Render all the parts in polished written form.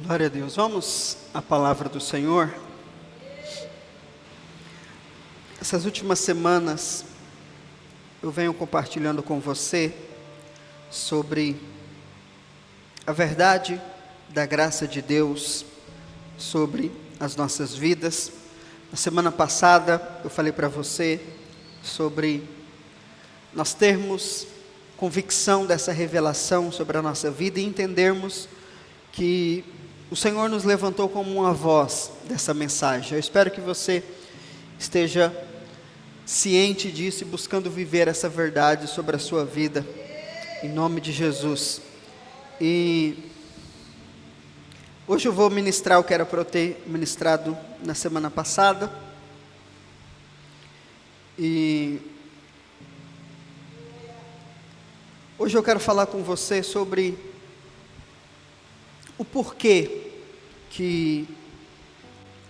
Glória a Deus. Vamos à palavra do Senhor. Essas últimas semanas eu venho compartilhando com você sobre a verdade da graça de Deus sobre as nossas vidas. Na semana passada eu falei para você sobre nós termos convicção dessa revelação sobre a nossa vida e entendermos que o Senhor nos levantou como uma voz dessa mensagem. Eu espero que você esteja ciente disso e buscando viver essa verdade sobre a sua vida, em nome de Jesus. E hoje eu vou ministrar o que era para eu ter ministrado na semana passada. E hoje eu quero falar com você sobre o porquê que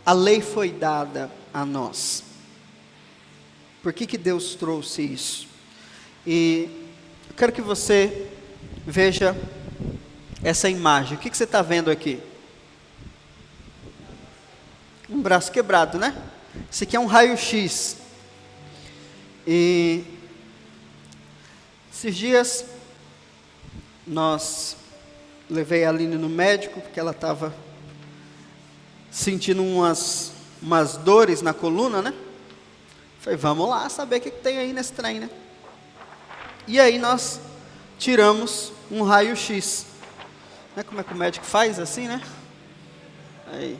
a lei foi dada a nós. Por que Deus trouxe isso? E eu quero que você veja essa imagem. O que você está vendo aqui? Um braço quebrado, né? Esse aqui é um raio-x. E esses dias levei a Aline no médico, porque ela estava sentindo umas dores na coluna, né? Falei, vamos lá saber o que tem aí nesse trem, né? E aí nós tiramos um raio-x. Né? Como é que o médico faz assim, né? Aí.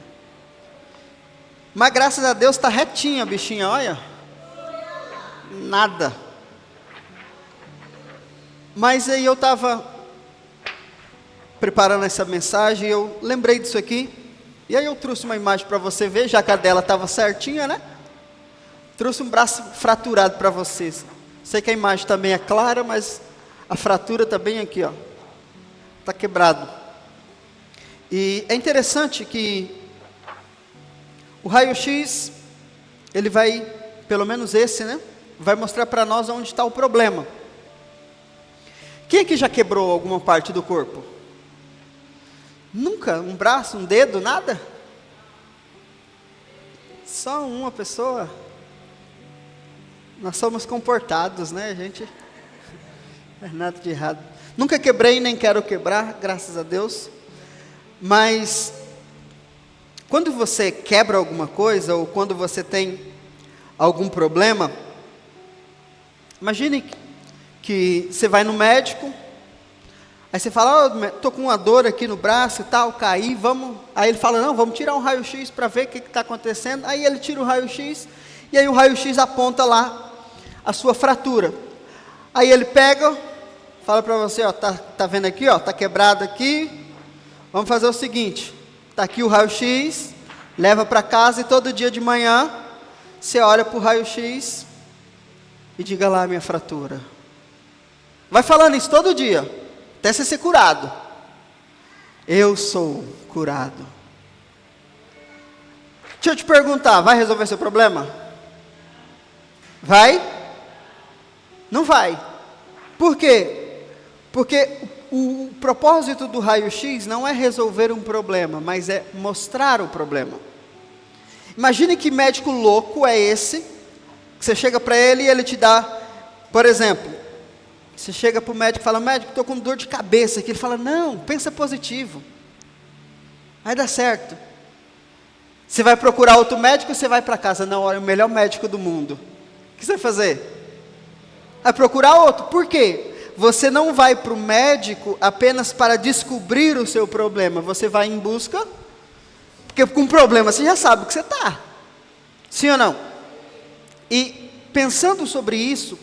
Mas graças a Deus está retinha a bichinha, olha. Nada. Mas aí eu estava preparando essa mensagem, eu lembrei disso aqui, e aí eu trouxe uma imagem para você ver, já que a dela estava certinha, né? Trouxe um braço fraturado para vocês. Sei que a imagem também é clara, mas a fratura está bem aqui, ó. Está quebrado. E é interessante que o raio-x, ele vai, pelo menos esse, né? Vai mostrar para nós onde está o problema. Quem aqui já quebrou alguma parte do corpo? Nunca? Um braço, um dedo, nada? Só uma pessoa? Nós somos comportados, né, gente? Não é nada de errado. Nunca quebrei, nem quero quebrar, graças a Deus. Mas quando você quebra alguma coisa, ou quando você tem algum problema, imagine que você vai no médico, aí você fala, estou com uma dor aqui no braço e tal, caí, vamos. Aí ele fala, não, vamos tirar um raio-x para ver o que está acontecendo. Aí ele tira o raio-x, e aí o raio-x aponta lá a sua fratura. Aí ele pega, fala para você, ó, tá vendo aqui, ó, tá quebrado aqui. Vamos fazer o seguinte, tá aqui o raio-x, leva para casa e todo dia de manhã, você olha para o raio-x e diga lá a minha fratura. Vai falando isso todo dia, até você ser curado. Eu sou curado. Deixa eu te perguntar, vai resolver seu problema? Vai? Não vai. Por quê? Porque o propósito do raio-x não é resolver um problema, mas é mostrar o problema. Imagine que médico louco é esse, que você chega para ele e ele te dá, por exemplo, você chega para o médico e fala, médico, estou com dor de cabeça aqui. Ele fala, não, pensa positivo. Vai dar certo. Você vai procurar outro médico, você vai para casa, não, olha, o melhor médico do mundo. O que você vai fazer? Vai procurar outro. Por quê? Você não vai para o médico apenas para descobrir o seu problema. Você vai em busca, porque com problema você já sabe o que você está. Sim ou não? E pensando sobre isso,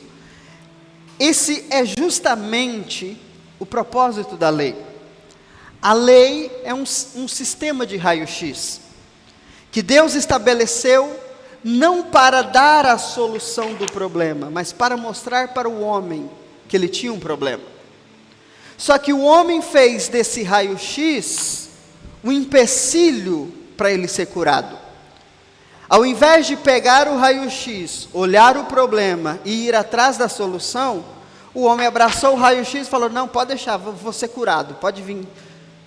esse é justamente o propósito da lei. A lei é um sistema de raio-x, que Deus estabeleceu não para dar a solução do problema, mas para mostrar para o homem que ele tinha um problema. Só que o homem fez desse raio-x um empecilho para ele ser curado. Ao invés de pegar o raio-x, olhar o problema e ir atrás da solução, o homem abraçou o raio-x e falou, não, pode deixar, vou ser curado, pode vir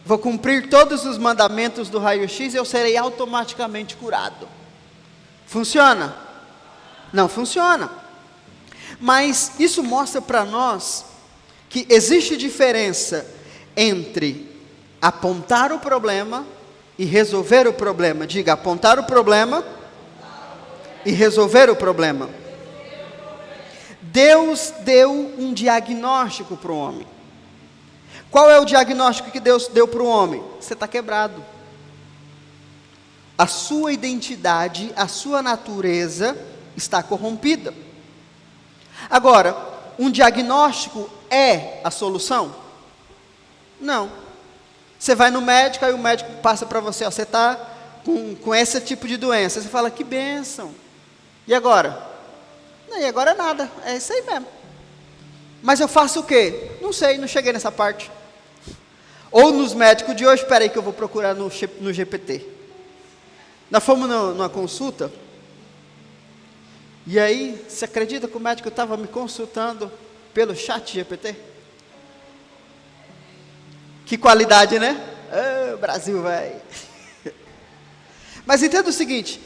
vou cumprir todos os mandamentos do raio-x e eu serei automaticamente curado. Funciona? Não funciona. Mas isso mostra para nós que existe diferença entre apontar o problema e resolver o problema. Diga, apontar o problema e resolver o problema. Deus deu um diagnóstico para o homem. Qual é o diagnóstico que Deus deu para o homem? Você está quebrado. A sua identidade, a sua natureza está corrompida. Agora, um diagnóstico é a solução? Não. Você vai no médico, aí o médico passa para você, ó, você está com esse tipo de doença. Você fala, que bênção. E agora? Não, e agora nada, é isso aí mesmo. Mas eu faço o quê? Não sei, não cheguei nessa parte. Ou nos médicos de hoje, espera aí que eu vou procurar no GPT. Nós fomos numa consulta, e aí, você acredita que o médico estava me consultando pelo chat GPT? Que qualidade, né? Oh, Brasil, velho. Mas entenda o seguinte,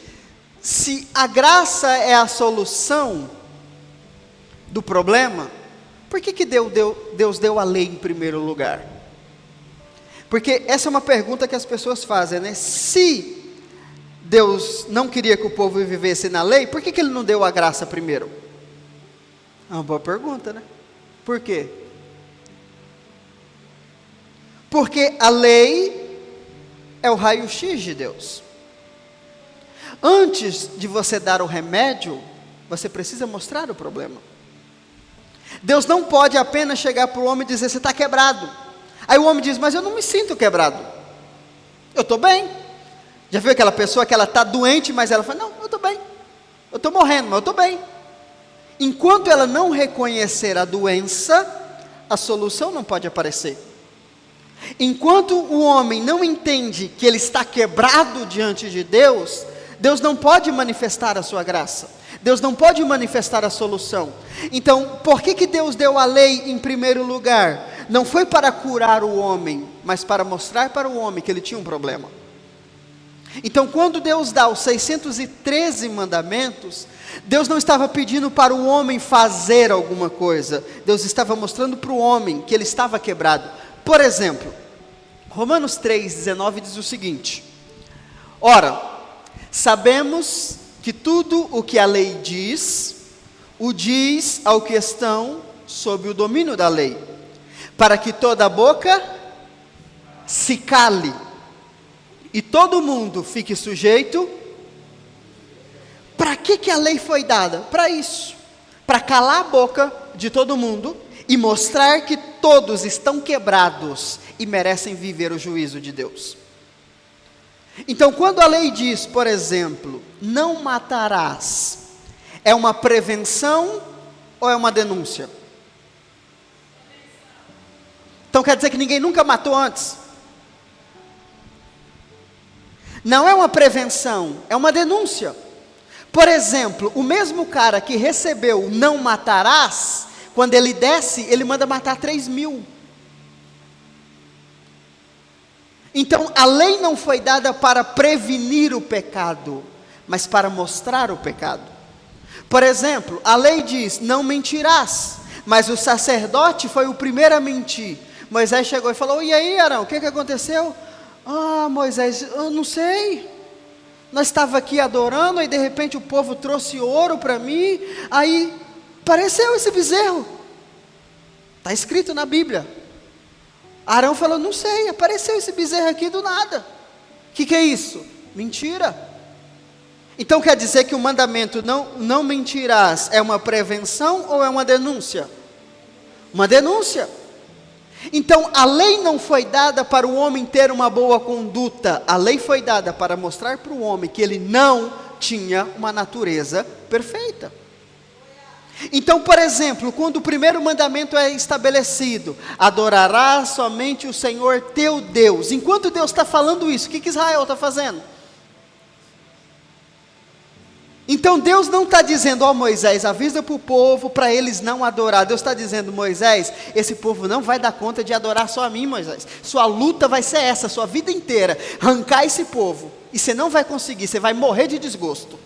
se a graça é a solução do problema, por que Deus deu a lei em primeiro lugar? Porque essa é uma pergunta que as pessoas fazem, né? Se Deus não queria que o povo vivesse na lei, por que Ele não deu a graça primeiro? É uma boa pergunta, né? Por quê? Porque a lei é o raio-x de Deus. Antes de você dar o remédio, você precisa mostrar o problema. Deus não pode apenas chegar para o homem e dizer, você está quebrado. Aí o homem diz, mas eu não me sinto quebrado. Eu estou bem. Já viu aquela pessoa que ela está doente, mas ela fala, não, eu estou bem. Eu estou morrendo, mas eu estou bem. Enquanto ela não reconhecer a doença, a solução não pode aparecer. Enquanto o homem não entende que ele está quebrado diante de Deus, Deus não pode manifestar a sua graça. Deus não pode manifestar a solução. Então, por que Deus deu a lei em primeiro lugar? Não foi para curar o homem, mas para mostrar para o homem que ele tinha um problema. Então, quando Deus dá os 613 mandamentos, Deus não estava pedindo para o homem fazer alguma coisa. Deus estava mostrando para o homem que ele estava quebrado. Por exemplo, Romanos 3,19 diz o seguinte: ora, sabemos que tudo o que a lei diz, o diz ao que estão sob o domínio da lei, para que toda boca se cale, e todo mundo fique sujeito. Para que a lei foi dada? Para isso, para calar a boca de todo mundo, e mostrar que todos estão quebrados, e merecem viver o juízo de Deus. Então, quando a lei diz, por exemplo, não matarás, é uma prevenção ou é uma denúncia? Então quer dizer que ninguém nunca matou antes? Não é uma prevenção, é uma denúncia. Por exemplo, o mesmo cara que recebeu não matarás, quando ele desce, ele manda matar 3.000. Então, a lei não foi dada para prevenir o pecado, mas para mostrar o pecado. Por exemplo, a lei diz, não mentirás, mas o sacerdote foi o primeiro a mentir. Moisés chegou e falou, e aí Arão, o que aconteceu? Ah, Moisés, eu não sei. Nós estávamos aqui adorando, e de repente o povo trouxe ouro para mim, aí apareceu esse bezerro. Está escrito na Bíblia. Arão falou, não sei, apareceu esse bezerro aqui do nada. O que é isso? Mentira. Então quer dizer que o mandamento não mentirás é uma prevenção ou é uma denúncia? Uma denúncia. Então a lei não foi dada para o homem ter uma boa conduta, a lei foi dada para mostrar para o homem que ele não tinha uma natureza perfeita. Então, por exemplo, quando o primeiro mandamento é estabelecido, adorarás somente o Senhor teu Deus. Enquanto Deus está falando isso, o que Israel está fazendo? Então Deus não está dizendo, ó Moisés, avisa para o povo para eles não adorar. Deus está dizendo, Moisés, esse povo não vai dar conta de adorar só a mim, Moisés. Sua luta vai ser essa, sua vida inteira, arrancar esse povo. E você não vai conseguir, você vai morrer de desgosto.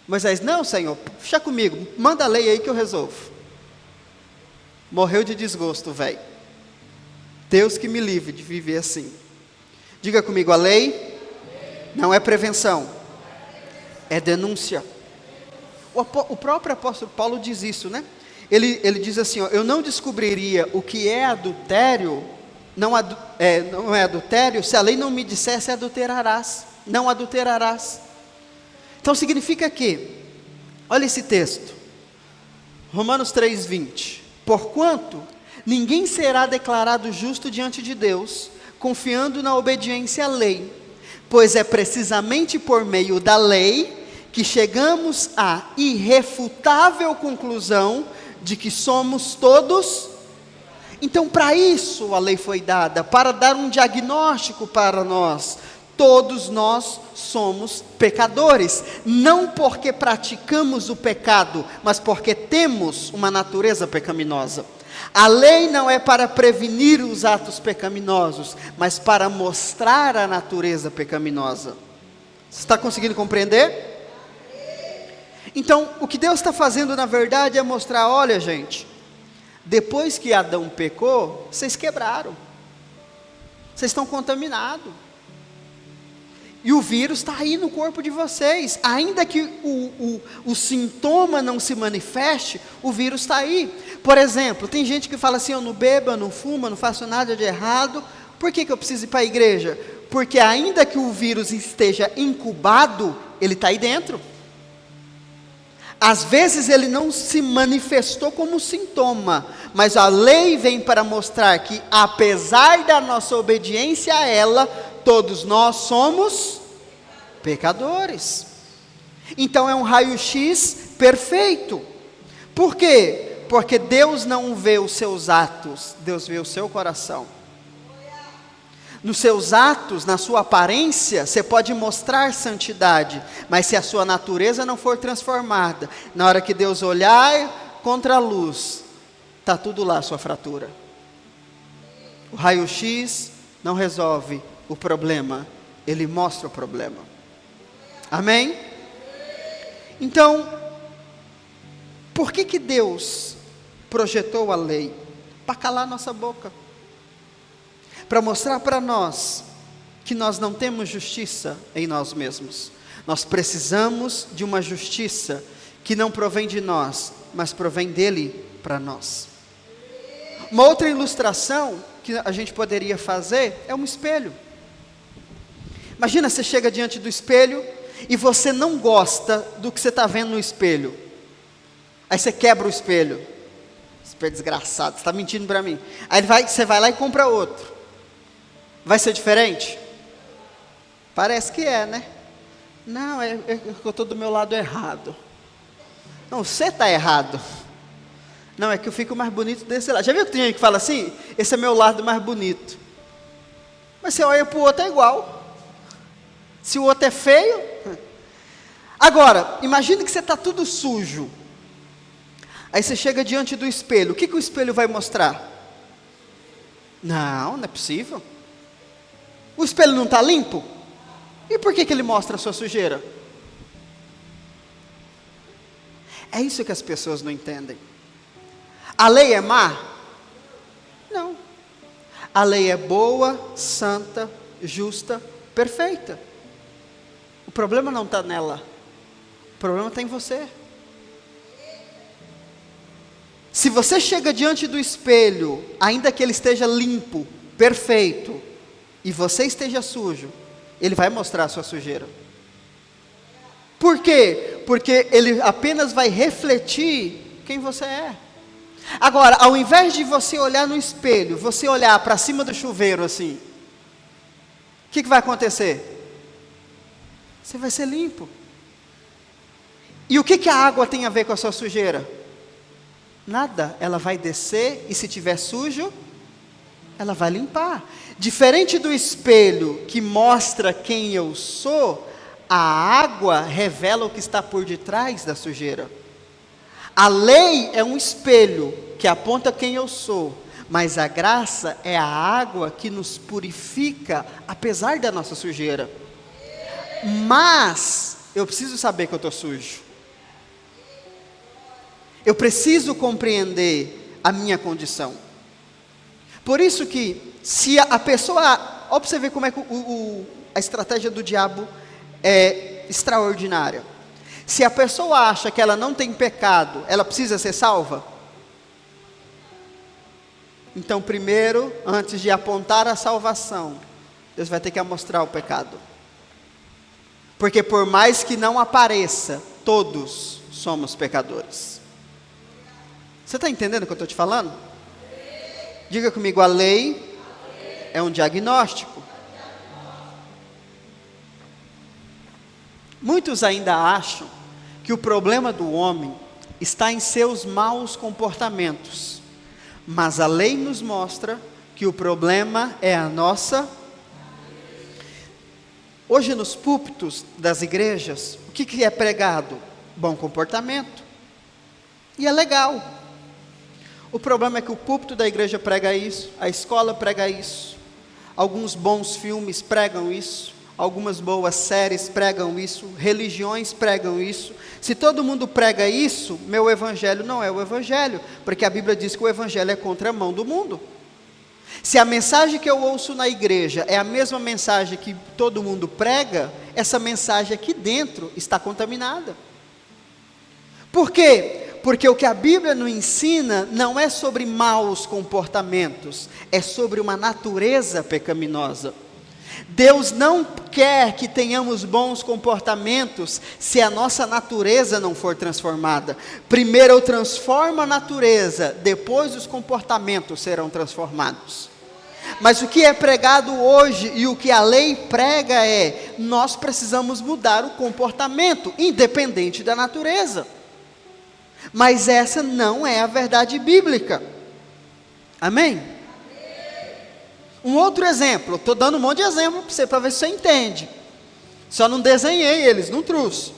Moisés, não Senhor, puxa comigo, manda a lei aí que eu resolvo. Morreu de desgosto, velho. Deus que me livre de viver assim. Diga comigo, a lei não é prevenção. É denúncia. O próprio apóstolo Paulo diz isso, né? Ele diz assim, ó, eu não descobriria o que é adultério, não é adultério, se a lei não me dissesse adulterarás, não adulterarás. Então significa que, olha esse texto, Romanos 3:20, porquanto ninguém será declarado justo diante de Deus, confiando na obediência à lei, pois é precisamente por meio da lei que chegamos à irrefutável conclusão de que somos todos. Então, para isso a lei foi dada, para dar um diagnóstico para nós. Todos nós somos pecadores, não porque praticamos o pecado, mas porque temos uma natureza pecaminosa. A lei não é para prevenir os atos pecaminosos, mas para mostrar a natureza pecaminosa. Você está conseguindo compreender? Então, o que Deus está fazendo na verdade é mostrar, olha gente, depois que Adão pecou, vocês quebraram, vocês estão contaminados, e o vírus está aí no corpo de vocês, ainda que o sintoma não se manifeste, o vírus está aí. Por exemplo, tem gente que fala assim, eu não bebo, eu não fumo, eu não faço nada de errado, por que eu preciso ir para a igreja? Porque ainda que o vírus esteja incubado, ele está aí dentro. Às vezes ele não se manifestou como sintoma, mas a lei vem para mostrar que apesar da nossa obediência a ela, todos nós somos pecadores. Então é um raio-x perfeito. Por quê? Porque Deus não vê os seus atos, Deus vê o seu coração. Nos seus atos, na sua aparência, você pode mostrar santidade, mas se a sua natureza não for transformada, na hora que Deus olhar contra a luz, está tudo lá, sua fratura. O raio-x não resolve o problema, ele mostra o problema. Amém? Então, por que Deus projetou a lei? Para calar nossa boca. Para mostrar para nós que nós não temos justiça em nós mesmos. Nós precisamos de uma justiça que não provém de nós, mas provém dele para nós. Uma outra ilustração que a gente poderia fazer é um espelho. Imagina, você chega diante do espelho e você não gosta do que você está vendo no espelho. Aí você quebra o espelho. Espelho desgraçado, você está mentindo para mim. Aí você vai lá e compra outro. Vai ser diferente? Parece que é, né? Não, eu estou do meu lado errado. Não, você está errado. Não, é que eu fico mais bonito desse lado. Já viu que tem gente que fala assim? Esse é meu lado mais bonito. Mas você olha para o outro, é igual. Se o outro é feio. Agora, imagine que você está tudo sujo. Aí você chega diante do espelho. O que o espelho vai mostrar? Não é possível. O espelho não está limpo? E por que ele mostra a sua sujeira? É isso que as pessoas não entendem. A lei é má? Não. A lei é boa, santa, justa, perfeita. O problema não está nela. O problema está em você. Se você chega diante do espelho, ainda que ele esteja limpo, perfeito, e você esteja sujo, ele vai mostrar a sua sujeira. Por quê? Porque ele apenas vai refletir quem você é. Agora, ao invés de você olhar no espelho, você olhar para cima do chuveiro assim, o que vai acontecer? Você vai ser limpo. E o que a água tem a ver com a sua sujeira? Nada, ela vai descer e se tiver sujo, ela vai limpar. Diferente do espelho que mostra quem eu sou, A água revela o que está por detrás da sujeira. A lei é um espelho que aponta quem eu sou, mas a graça é a água que nos purifica, apesar da nossa sujeira. Mas eu preciso saber que eu estou sujo. Eu preciso compreender a minha condição. Por isso que, se a pessoa... Ó, para você ver como é que a estratégia do diabo é extraordinária. Se a pessoa acha que ela não tem pecado, ela precisa ser salva? Então, primeiro, antes de apontar a salvação, Deus vai ter que mostrar o pecado. Porque por mais que não apareça, todos somos pecadores. Você está entendendo o que eu estou te falando? Diga comigo, a lei é um diagnóstico. Muitos ainda acham que o problema do homem está em seus maus comportamentos. Mas a lei nos mostra que o problema é a nossa. Hoje nos púlpitos das igrejas, o que é pregado? Bom comportamento. E é legal. O problema é que o púlpito da igreja prega isso, a escola prega isso, alguns bons filmes pregam isso, algumas boas séries pregam isso, religiões pregam isso. Se todo mundo prega isso, meu evangelho não é o evangelho, porque a Bíblia diz que o evangelho é contra a mão do mundo. Se a mensagem que eu ouço na igreja é a mesma mensagem que todo mundo prega, essa mensagem aqui dentro está contaminada. Por quê? Porque o que a Bíblia nos ensina não é sobre maus comportamentos, é sobre uma natureza pecaminosa. Deus não quer que tenhamos bons comportamentos se a nossa natureza não for transformada. Primeiro eu transformo a natureza, depois os comportamentos serão transformados. Mas o que é pregado hoje e o que a lei prega é: nós precisamos mudar o comportamento, independente da natureza. Mas essa não é a verdade bíblica. Amém? Um outro exemplo, estou dando um monte de exemplo para você, para ver se você entende. Só não desenhei eles, não trouxe.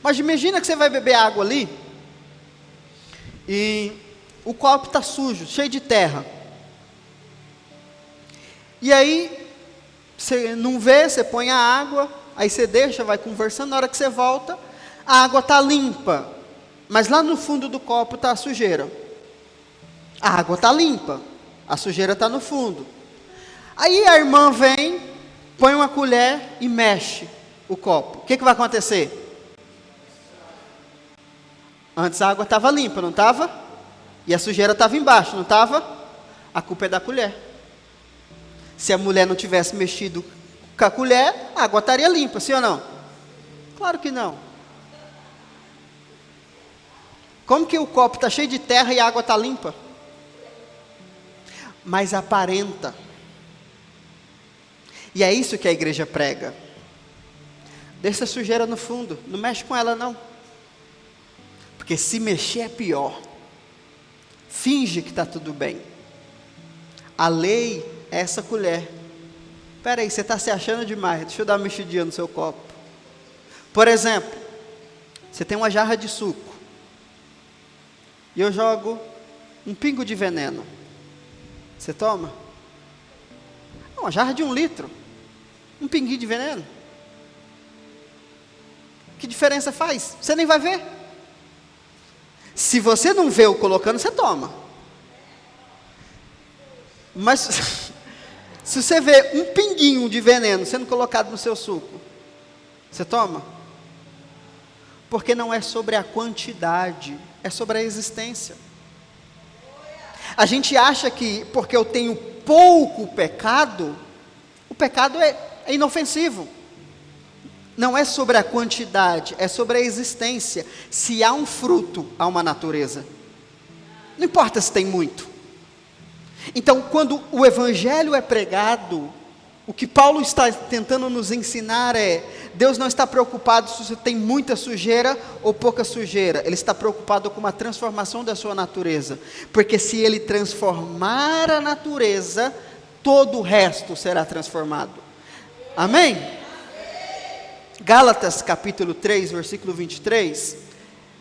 Mas imagina que você vai beber água ali, e o copo está sujo, cheio de terra. E aí, você não vê, você põe a água, aí você deixa, vai conversando, na hora que você volta, a água está limpa. Mas lá no fundo do copo está a sujeira. A água está limpa, a sujeira está no fundo. Aí a irmã vem, põe uma colher e mexe o copo. O que vai acontecer? Antes a água estava limpa, não estava? E a sujeira estava embaixo, não estava? A culpa é da colher. Se a mulher não tivesse mexido com a colher, a água estaria limpa, sim ou não? Claro que não. Como que o copo está cheio de terra e a água está limpa? Mas aparenta. E é isso que a igreja prega. Deixa a sujeira no fundo, não mexe com ela não. Porque se mexer é pior. Finge que está tudo bem. A lei é essa colher. Espera aí, você está se achando demais, deixa eu dar uma mexidinha no seu copo. Por exemplo, você tem uma jarra de suco. E eu jogo um pingo de veneno. Você toma? Uma jarra de 1 litro. Um pinguinho de veneno. Que diferença faz? Você nem vai ver. Se você não vê eu colocando, você toma. Mas se você vê um pinguinho de veneno sendo colocado no seu suco, você toma? Porque não é sobre a quantidade, é sobre a existência. A gente acha que porque eu tenho pouco pecado, o pecado é inofensivo. Não é sobre a quantidade, é sobre a existência. Se há um fruto, há uma natureza. Não importa se tem muito. Então, quando o evangelho é pregado, o que Paulo está tentando nos ensinar é: Deus não está preocupado se você tem muita sujeira ou pouca sujeira. Ele está preocupado com a transformação da sua natureza. Porque se Ele transformar a natureza, todo o resto será transformado. Amém? Gálatas capítulo 3, versículo 23,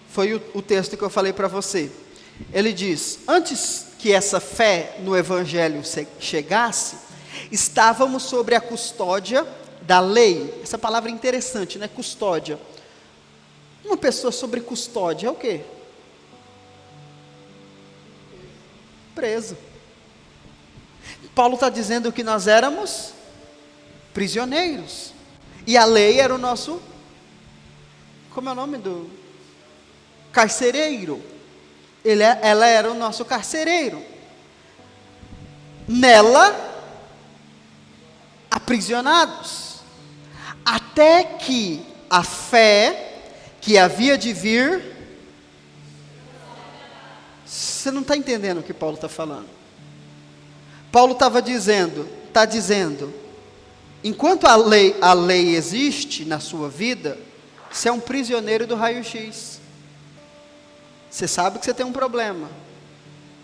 foi o texto que eu falei para você. Ele diz: antes que essa fé no Evangelho chegasse, estávamos sobre a custódia da lei. Essa palavra é interessante, né? Custódia. Uma pessoa sobre custódia é o quê? Preso. Paulo está dizendo que nós éramos prisioneiros. E a lei era o nosso, como é o nome do? Carcereiro. Ela era o nosso carcereiro. Nela, aprisionados. Até que a fé que havia de vir. Você não está entendendo o que Paulo está falando. Paulo está dizendo, enquanto a lei existe na sua vida, você é um prisioneiro do raio-x. Você sabe que você tem um problema,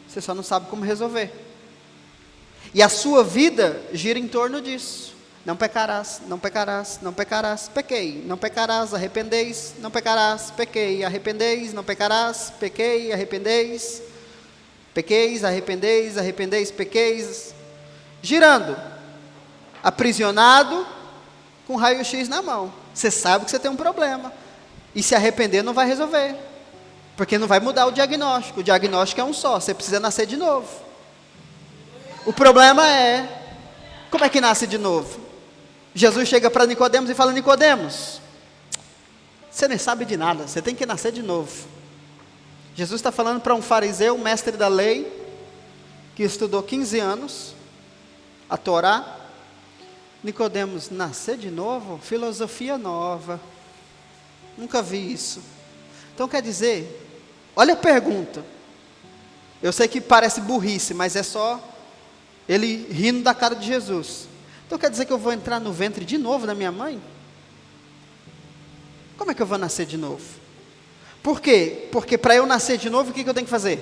você só não sabe como resolver. E a sua vida gira em torno disso. Não pecarás, não pecarás, não pecarás, pequei, não pecarás, arrependeis, não pecarás, pequei, arrependeis, não pecarás, pequei, arrependeis, pequeis, arrependeis, arrependeis, pequeis, girando, aprisionado, com raio-x na mão. Você sabe que você tem um problema, e se arrepender não vai resolver, porque não vai mudar o diagnóstico é um só, você precisa nascer de novo. O problema é, como é que nasce de novo? Jesus chega para Nicodemos e fala: Nicodemos, você nem sabe de nada, você tem que nascer de novo. Jesus está falando para um fariseu, mestre da lei, que estudou 15 anos, a Torá. Nicodemos, nascer de novo? Filosofia nova, nunca vi isso. Então quer dizer, olha a pergunta, eu sei que parece burrice, mas é só ele rindo da cara de Jesus. Então quer dizer que eu vou entrar no ventre de novo da minha mãe? Como é que eu vou nascer de novo? Por quê? Porque para eu nascer de novo, o que eu tenho que fazer?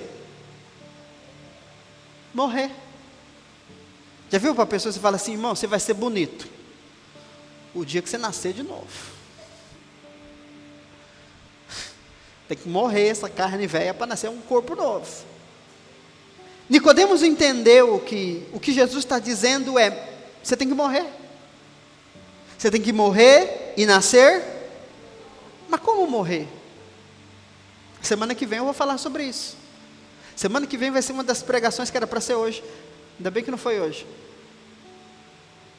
Morrer. Já viu para a pessoa, você fala assim: irmão, você vai ser bonito o dia que você nascer de novo. Tem que morrer essa carne velha para nascer um corpo novo. Nicodemos entendeu que o que Jesus está dizendo é: você tem que morrer. Você tem que morrer e nascer. Mas como morrer? Semana que vem eu vou falar sobre isso. Semana que vem vai ser uma das pregações que era para ser hoje. Ainda bem que não foi hoje.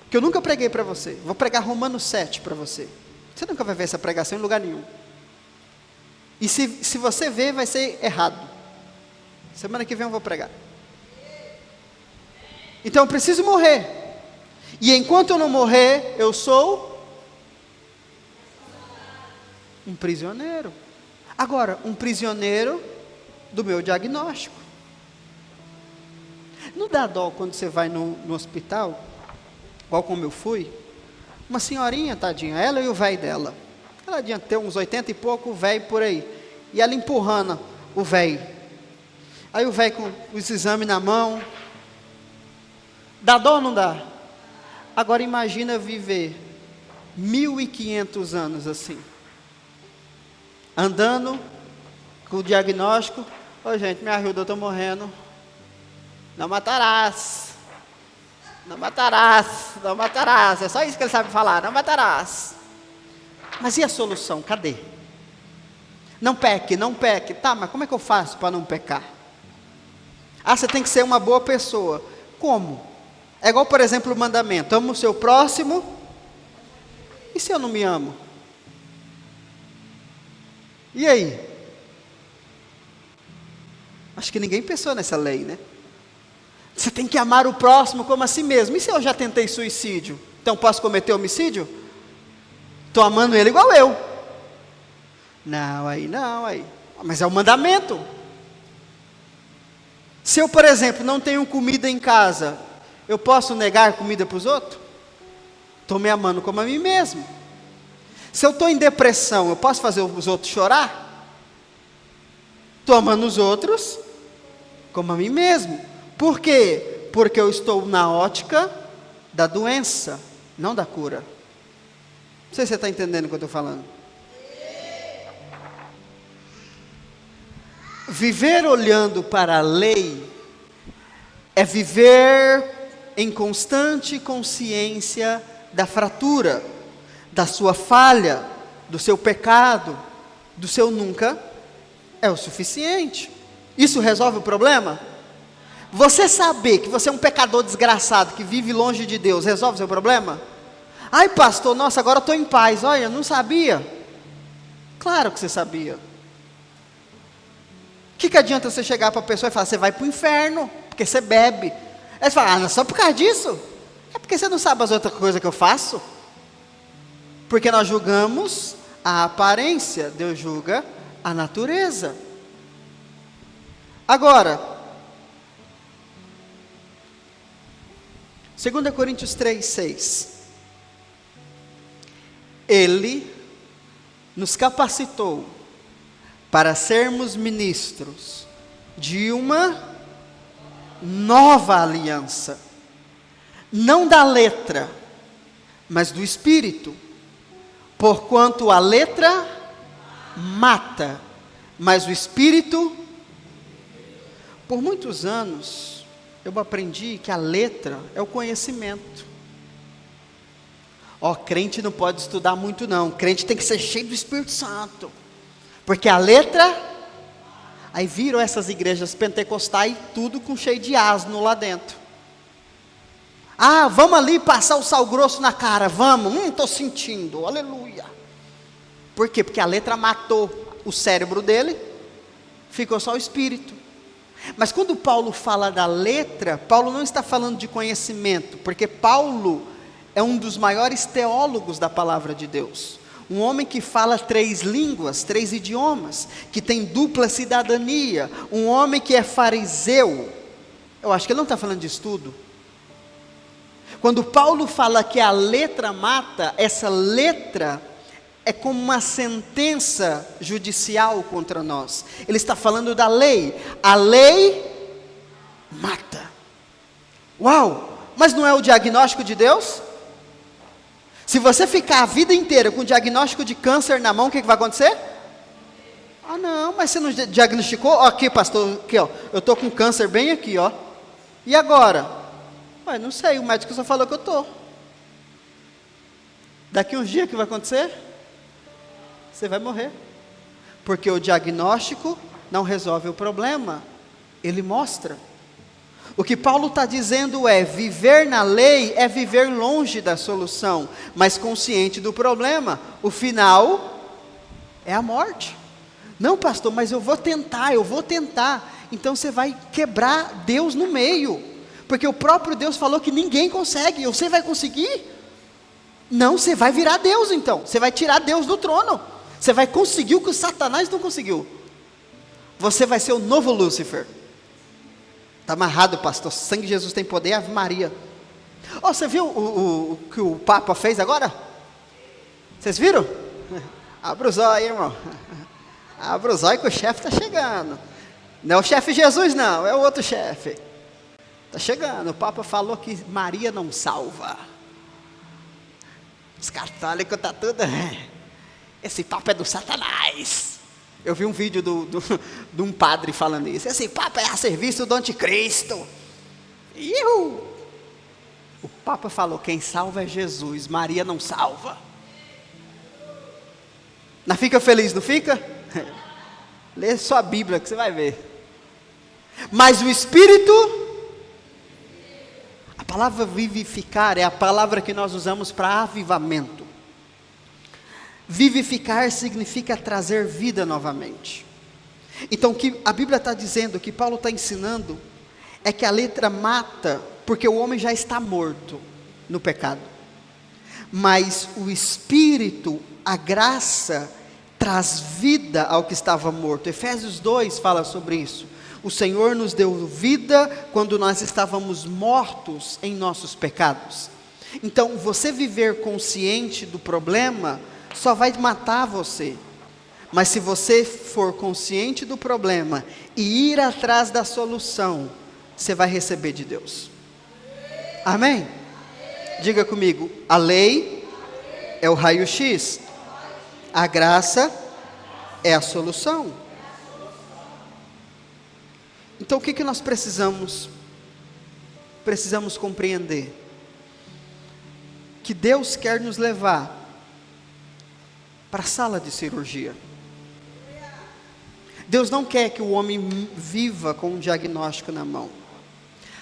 Porque eu nunca preguei para você. Vou pregar Romanos 7 para você. Você nunca vai ver essa pregação em lugar nenhum. E se você ver, vai ser errado. Semana que vem eu vou pregar. Então eu preciso morrer. E enquanto eu não morrer, eu sou um prisioneiro. Agora, um prisioneiro do meu diagnóstico. Não dá dó quando você vai no hospital, igual como eu fui, uma senhorinha, tadinha, ela e o velho dela. Ela devia ter uns 80 e pouco, o velho por aí. E ela empurrando o velho. Aí o velho com os exames na mão. Dá dó ou não dá? Agora imagina viver 1.500 anos assim. Andando com o diagnóstico: ô gente, me ajuda, eu estou morrendo. Não matarás. Não matarás. Não matarás. É só isso que ele sabe falar: não matarás. Mas e a solução? Cadê? Não peque, não peque. Tá, mas como é que eu faço para não pecar? Ah, você tem que ser uma boa pessoa. Como? É igual, por exemplo, o mandamento: ama o seu próximo. E se eu não me amo? E aí? Acho que ninguém pensou nessa lei, né? Você tem que amar o próximo como a si mesmo. E se eu já tentei suicídio? Então posso cometer homicídio? Estou amando ele igual eu. Não, aí. Mas é o mandamento. Se eu, por exemplo, não tenho comida em casa, eu posso negar comida para os outros? Estou me amando como a mim mesmo. Se eu estou em depressão, eu posso fazer os outros chorar? Estou amando os outros como a mim mesmo. Por quê? Porque eu estou na ótica da doença, não da cura. Não sei se você está entendendo o que eu estou falando. Viver olhando para a lei é viver em constante consciência da fratura, da sua falha, do seu pecado, do seu nunca, é o suficiente. Isso resolve o problema? Você saber que você é um pecador desgraçado, que vive longe de Deus, resolve o seu problema? Ai pastor, nossa, agora eu estou em paz. Olha, eu não sabia. Claro que você sabia. O que adianta você chegar para a pessoa e falar, você vai para o inferno, porque você bebe. Aí você fala, só por causa disso? É porque você não sabe as outras coisas que eu faço? Porque nós julgamos a aparência, Deus julga a natureza. Agora, 2 Coríntios 3:6. Ele nos capacitou para sermos ministros de uma nova aliança, não da letra, mas do Espírito, porquanto a letra mata, mas o Espírito, por muitos anos, eu aprendi que a letra é o conhecimento. Crente não pode estudar muito não, crente tem que ser cheio do Espírito Santo, porque a letra, aí viram essas igrejas pentecostais, tudo com cheio de asno lá dentro. Vamos ali passar o sal grosso na cara, vamos, estou sentindo, aleluia. Por quê? Porque a letra matou o cérebro dele, ficou só o espírito. Mas quando Paulo fala da letra, Paulo não está falando de conhecimento, porque Paulo é um dos maiores teólogos da palavra de Deus. Um homem que fala 3 línguas, 3 idiomas, que tem dupla cidadania, um homem que é fariseu. Eu acho que ele não está falando de estudo. Quando Paulo fala que a letra mata, essa letra é como uma sentença judicial contra nós. Ele está falando da lei. A lei mata. Uau! Mas não é o diagnóstico de Deus? Se você ficar a vida inteira com o diagnóstico de câncer na mão, o que vai acontecer? Não, mas você não diagnosticou? Aqui pastor, aqui eu estou com câncer bem aqui, E agora? Não sei, o médico só falou que eu estou. Daqui uns dias o que vai acontecer? Você vai morrer. Porque o diagnóstico não resolve o problema, ele mostra. O que Paulo está dizendo é, viver na lei é viver longe da solução, mas consciente do problema. O final é a morte. Não pastor, mas eu vou tentar. Então você vai quebrar Deus no meio, porque o próprio Deus falou que ninguém consegue. Você vai conseguir? Não, você vai virar Deus então, você vai tirar Deus do trono, você vai conseguir o que o Satanás não conseguiu. Você vai ser o novo Lúcifer. Está amarrado, pastor, sangue de Jesus tem poder, Ave Maria. Você viu o que o Papa fez agora? Vocês viram? Abra os olhos, irmão. Abra os olhos que o chefe está chegando. Não é o chefe Jesus não, é o outro chefe. Está chegando, o Papa falou que Maria não salva. Os católicos estão tudo... Esse Papa é do Satanás. Eu vi um vídeo de um padre falando isso. Esse Papa é a serviço do anticristo. O Papa falou, quem salva é Jesus, Maria não salva. Não fica feliz, não fica? Lê sua Bíblia que você vai ver. Mas o Espírito, a palavra vivificar é a palavra que nós usamos para avivamento. Vivificar significa trazer vida novamente. Então, o que a Bíblia está dizendo, o que Paulo está ensinando, é que a letra mata, porque o homem já está morto no pecado. Mas o Espírito, a graça, traz vida ao que estava morto. Efésios 2 fala sobre isso. O Senhor nos deu vida quando nós estávamos mortos em nossos pecados. Então, você viver consciente do problema só vai matar você. Mas se você for consciente do problema e ir atrás da solução, você vai receber de Deus. Amém? Diga comigo, a lei é o raio-x. A graça é a solução. Então o que nós precisamos compreender? Que Deus quer nos levar para a sala de cirurgia. Deus não quer que o homem viva com um diagnóstico na mão.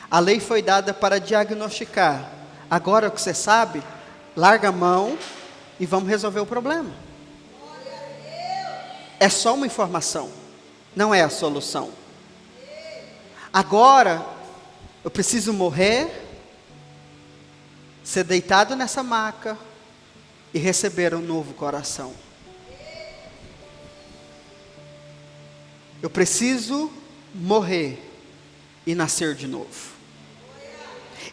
A lei foi dada para diagnosticar. Agora o que você sabe, larga a mão e vamos resolver o problema. É só uma informação, não é a solução. Agora, eu preciso morrer, ser deitado nessa maca e receber um novo coração. Eu preciso morrer e nascer de novo.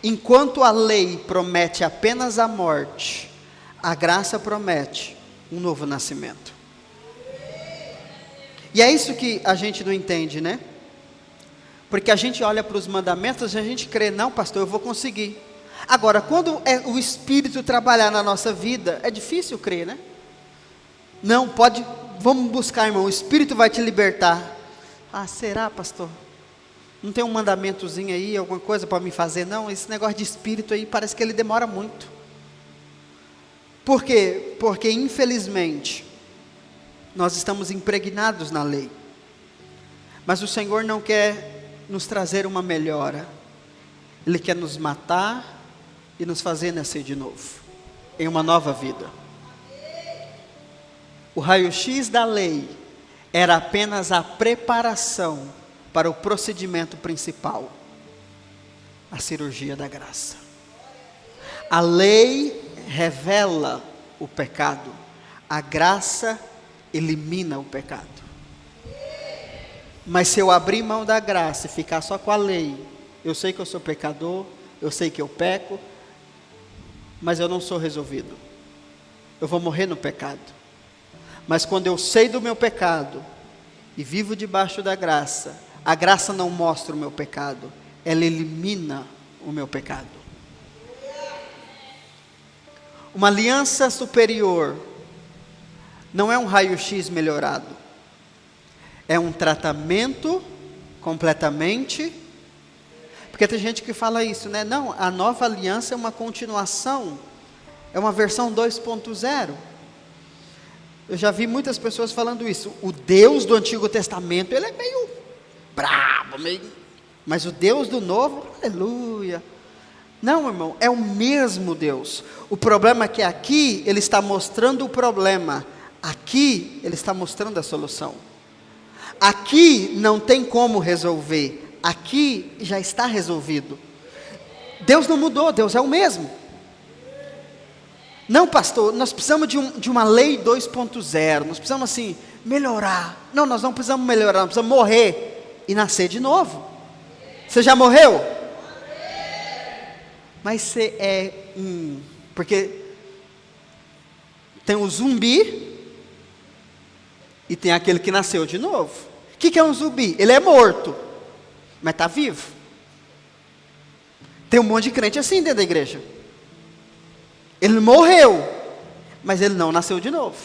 Enquanto a lei promete apenas a morte, a graça promete um novo nascimento. E é isso que a gente não entende, né? Porque a gente olha para os mandamentos e a gente crê, não, pastor, eu vou conseguir. Agora, quando é o Espírito trabalhar na nossa vida, é difícil crer, né? Não, pode, vamos buscar, irmão, o Espírito vai te libertar. Ah, será, pastor? Não tem um mandamentozinho aí, alguma coisa para me fazer? Não, esse negócio de Espírito aí, parece que ele demora muito. Por quê? Porque, infelizmente, nós estamos impregnados na lei. Mas o Senhor não quer nos trazer uma melhora. Ele quer nos matar e nos fazer nascer de novo, em uma nova vida. O raio-x da lei era apenas a preparação para o procedimento principal, a cirurgia da graça. A lei revela o pecado, a graça elimina o pecado. Mas se eu abrir mão da graça e ficar só com a lei, eu sei que eu sou pecador, eu sei que eu peco, mas eu não sou resolvido. Eu vou morrer no pecado. Mas quando eu sei do meu pecado e vivo debaixo da graça, a graça não mostra o meu pecado, ela elimina o meu pecado. Uma aliança superior não é um raio-x melhorado, é um tratamento completamente. Porque tem gente que fala isso, né? Não, a nova aliança é uma continuação, é uma versão 2.0. Eu já vi muitas pessoas falando isso. O Deus do Antigo Testamento, ele é meio brabo, mas o Deus do Novo, aleluia. Não, irmão, é o mesmo Deus. O problema é que aqui ele está mostrando o problema, aqui ele está mostrando a solução. Aqui não tem como resolver, aqui já está resolvido. Deus não mudou, Deus é o mesmo. Não, pastor, nós precisamos de uma lei 2.0, nós precisamos assim, melhorar. Não, nós não precisamos melhorar, nós precisamos morrer e nascer de novo. Você já morreu? Mas você é porque tem um zumbi e tem aquele que nasceu de novo. O que é um zumbi? Ele é morto, mas está vivo. Tem um monte de crente assim dentro da igreja. Ele morreu, mas ele não nasceu de novo.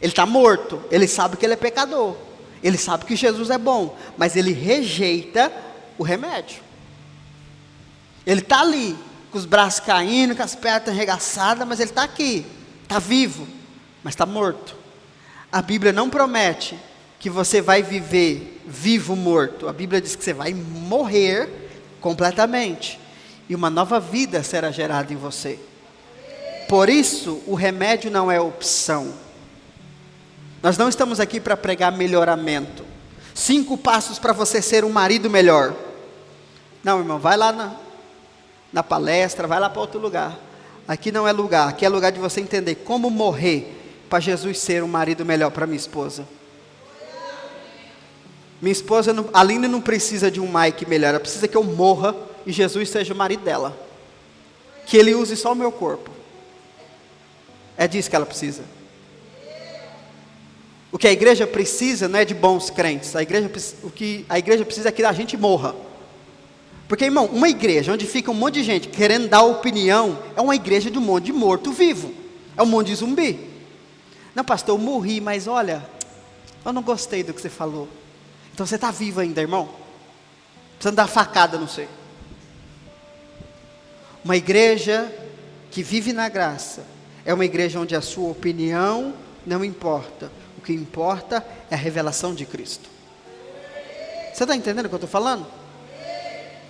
Ele está morto, ele sabe que ele é pecador, ele sabe que Jesus é bom, mas ele rejeita o remédio. Ele está ali, com os braços caindo, com as pernas arregaçadas, mas ele está aqui, está vivo, mas está morto. A Bíblia não promete que você vai viver vivo morto. A Bíblia diz que você vai morrer completamente, e uma nova vida será gerada em você. Por isso, o remédio não é opção. Nós não estamos aqui para pregar melhoramento. 5 passos para você ser um marido melhor. Não, irmão, vai lá na palestra, vai lá para outro lugar. Aqui não é lugar, aqui é lugar de você entender como morrer para Jesus ser um marido melhor para minha esposa. Minha esposa, a Aline não precisa de um Mike melhor, ela precisa que eu morra e Jesus seja o marido dela. Que ele use só o meu corpo. É disso que ela precisa. O que a igreja precisa não é de bons crentes. O que a igreja precisa é que a gente morra. Porque, irmão, uma igreja onde fica um monte de gente querendo dar opinião, é uma igreja de um monte de morto-vivo. É um monte de zumbi. Não, pastor, eu morri, mas olha, eu não gostei do que você falou. Então você está vivo ainda, irmão. Precisando dar facada, não sei. Uma igreja que vive na graça é uma igreja onde a sua opinião não importa. O que importa é a revelação de Cristo. Você está entendendo o que eu estou falando?